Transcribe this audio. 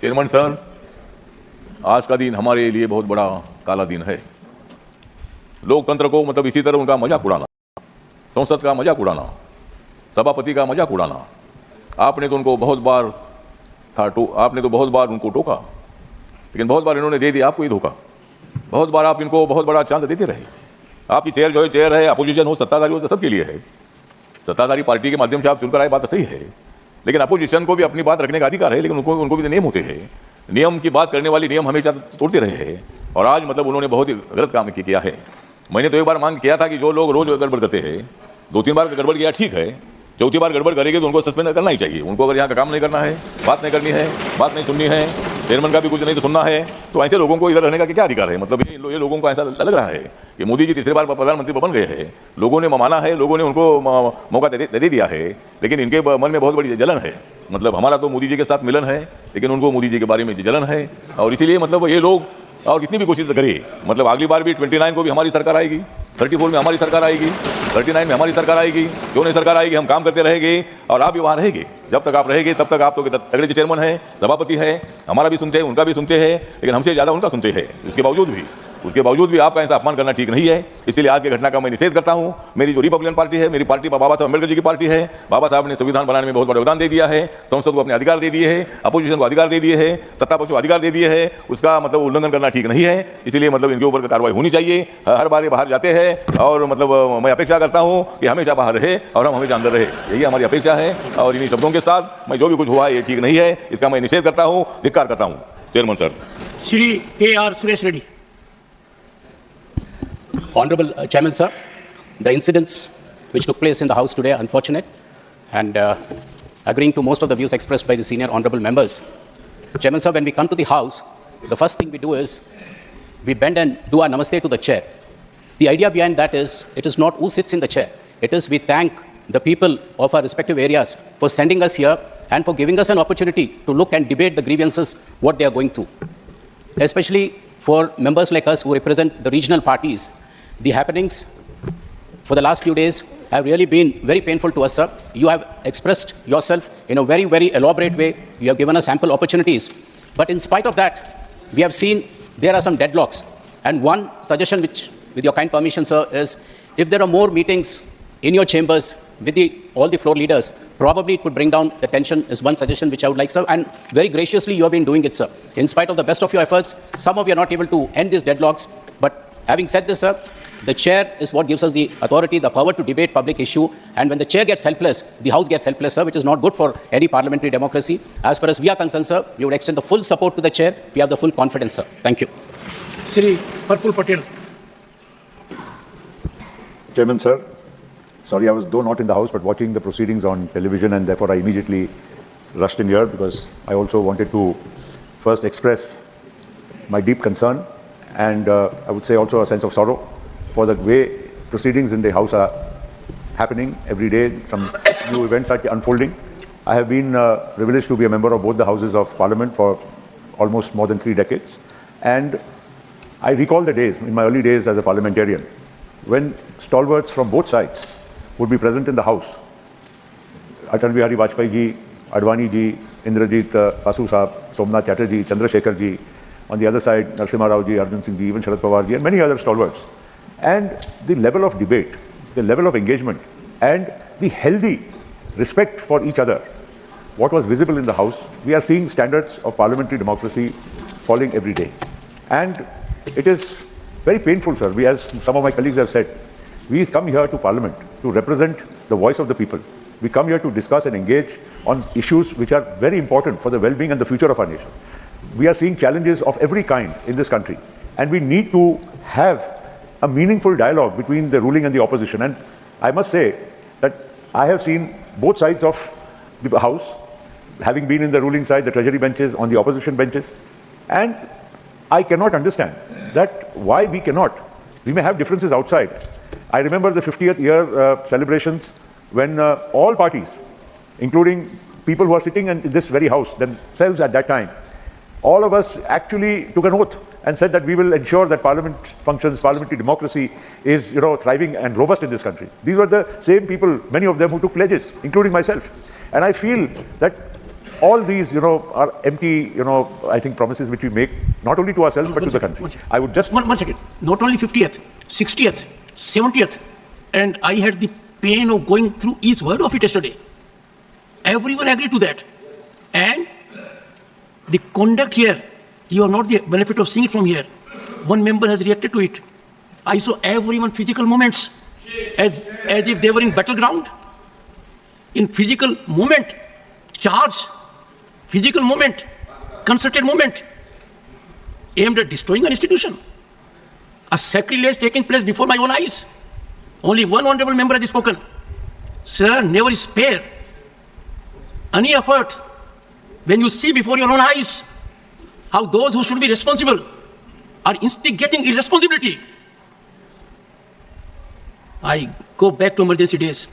Chairman sir, आज का दिन हमारे लिए बहुत बड़ा काला दिन है। लोकतंत्र को मतलब इसी तरह उनका मजाक उड़ाना, संसद का मजाक उड़ाना, सभापति का मजाक उड़ाना, आपने तो उनको बहुत बार आपने तो बहुत बार उनको टोका, लेकिन बहुत बार इन्होंने दे दिया आपको ये धोखा। बहुत बार आप इनको बहुत बड़ा चांस देते रहे। आपकी चेयर जो है, चेयर है, अपोजिशन हो, सत्ताधारी हो, तो सबके लिए है। सत्ताधारी पार्टी के माध्यम से आप चुनकर आए, बात सही है, लेकिन अपोजिशन को भी अपनी बात रखने का अधिकार है, लेकिन उनको भी नियम होते हैं। नियम की बात करने वाली नियम हमेशा तोड़ते रहे हैं, और आज मतलब उन्होंने बहुत ही गलत काम किया है। मैंने तो एक बार मांग किया था कि जो लोग रोज गड़बड़ करते हैं, 2-3 बार गड़बड़ किया ठीक है, चौथी बार गड़बड़ करेंगे तो उनको सस्पेंड करना ही चाहिए। उनको अगर यहाँ का काम नहीं करना है, बात नहीं करनी है, बात नहीं सुननी है, चेयरमैन का भी कुछ नहीं तो सुनना है, तो ऐसे लोगों को इधर रहने का क्या अधिकार है? मतलब ये लोगों को ऐसा लग रहा है कि मोदी जी तीसरी बार प्रधानमंत्री बन गए हैं, लोगों ने माना है, लोगों ने उनको मौका दे दिया है, लेकिन इनके मन में बहुत बड़ी जलन है। मतलब हमारा तो मोदी जी के साथ मिलन है, लेकिन उनको मोदी जी के बारे में जलन है, और इसीलिए मतलब ये लोग और कितनी भी कोशिश करिए, मतलब अगली बार भी 29 को भी हमारी सरकार आएगी, 34 में हमारी सरकार आएगी, 39 में हमारी सरकार आएगी, क्यों नहीं सरकार आएगी? हम काम करते रहेंगे और आप भी वहाँ रहेंगे। जब तक आप रहेंगे तब तक आप तो तगड़े के चेयरमैन हैं, सभापति हैं, हमारा भी सुनते हैं, उनका भी सुनते हैं, लेकिन हमसे ज़्यादा उनका सुनते हैं। उसके बावजूद भी आपका ऐसा अपमान करना ठीक नहीं है। इसलिए आज की घटना का मैं निषेध करता हूं। मेरी जो रिपब्लिकन पार्टी है, मेरी पार्टी बाबा साहब अम्बेडकर जी की पार्टी है। बाबा साहब ने संविधान बनाने में बहुत बड़ा योगदान दे दिया है, संसद को अपने अधिकार दे दिए हैं, अपोजिशन को अधिकार दे दिए हैं, सत्ता पक्ष को अधिकार दे दिए हैं, उसका मतलब उल्लंघन करना ठीक नहीं है। इसलिए मतलब इनके ऊपर कार्रवाई होनी चाहिए। हर बार ये बाहर जाते हैं, और मतलब मैं अपेक्षा करता हूँ कि हमेशा बाहर रहे और हम हमेशा अंदर रहे, यही हमारी अपेक्षा है। और इन्हीं शब्दों के साथ मैं जो भी कुछ हुआ है ये ठीक नहीं है, इसका मैं निषेध करता हूँ, धिक्कार करता हूँ। Chairman sir. Shri K.R. Suresh Reddy. Honorable Chairman Sir, the incidents which took place in the House today are unfortunate, and agreeing to most of the views expressed by the senior honorable members. Chairman Sir, when we come to the House, the first thing we do is we bend and do our namaste to the chair. The idea behind that is, it is not who sits in the chair. It is we thank the people of our respective areas for sending us here and for giving us an opportunity to look and debate the grievances, what they are going through. Especially for members like us who represent the regional parties, the happenings for the last few days have really been very painful to us, sir. You have expressed yourself in a very, very elaborate way. You have given us ample opportunities. But in spite of that, we have seen there are some deadlocks. And one suggestion which, with your kind permission, sir, is if there are more meetings in your chambers with all the floor leaders, probably it could bring down the tension, is one suggestion which I would like, sir. And very graciously, you have been doing it, sir. In spite of the best of your efforts, some of you are not able to end these deadlocks. But having said this, sir, the chair is what gives us the authority, the power to debate public issue. And when the chair gets helpless, the House gets helpless, sir, which is not good for any parliamentary democracy. As far as we are concerned, sir, we would extend the full support to the chair. We have the full confidence, sir. Thank you. Shri Praful Patel. Chairman, sir, sorry, I was though not in the House, but watching the proceedings on television, and therefore I immediately rushed in here because I also wanted to first express my deep concern and I would say also a sense of sorrow for the way proceedings in the House are happening every day. Some new events are unfolding. I have been privileged to be a member of both the Houses of Parliament for almost more than 3 decades. And I recall the days, in my early days as a parliamentarian, when stalwarts from both sides would be present in the House. Atal Bihari Vajpayee ji, Advani ji, Indrajit Basu Saab, Somnath Chatterjee, Chandrasekhar ji. On the other side, Narasimha Rao ji, Arjun Singh ji, even Sharad Pawar ji, and many other stalwarts. And the level of debate, the level of engagement, and the healthy respect for each other, what was visible in the House, we are seeing standards of parliamentary democracy falling every day. And it is very painful, sir. We, as some of my colleagues have said, we come here to Parliament to represent the voice of the people. We come here to discuss and engage on issues which are very important for the well-being and the future of our nation. We are seeing challenges of every kind in this country, and we need to have a meaningful dialogue between the ruling and the opposition. And I must say that I have seen both sides of the House, having been in the ruling side, the treasury benches, on the opposition benches, and I cannot understand that why we cannot. We may have differences outside. I remember the 50th year celebrations when all parties, including people who are sitting in this very House themselves at that time, all of us actually took an oath and said that we will ensure that Parliament functions, parliamentary democracy is, thriving and robust in this country. These were the same people, many of them, who took pledges, including myself. And I feel that all these, are empty, I think promises which we make, not only to ourselves, but to the country. I would just... One second. Not only 50th, 60th, 70th, and I had the pain of going through each word of it yesterday. Everyone agreed to that. And the conduct here, you have not the benefit of seeing it from here. One member has reacted to it. I saw everyone physical movements as if they were in battleground. In physical movement, charge, physical movement, concerted movement, aimed at destroying an institution. A sacrilege taking place before my own eyes. Only one honorable member has spoken. Sir, never spare any effort when you see before your own eyes how those who should be responsible are instigating irresponsibility. I go back to emergency days.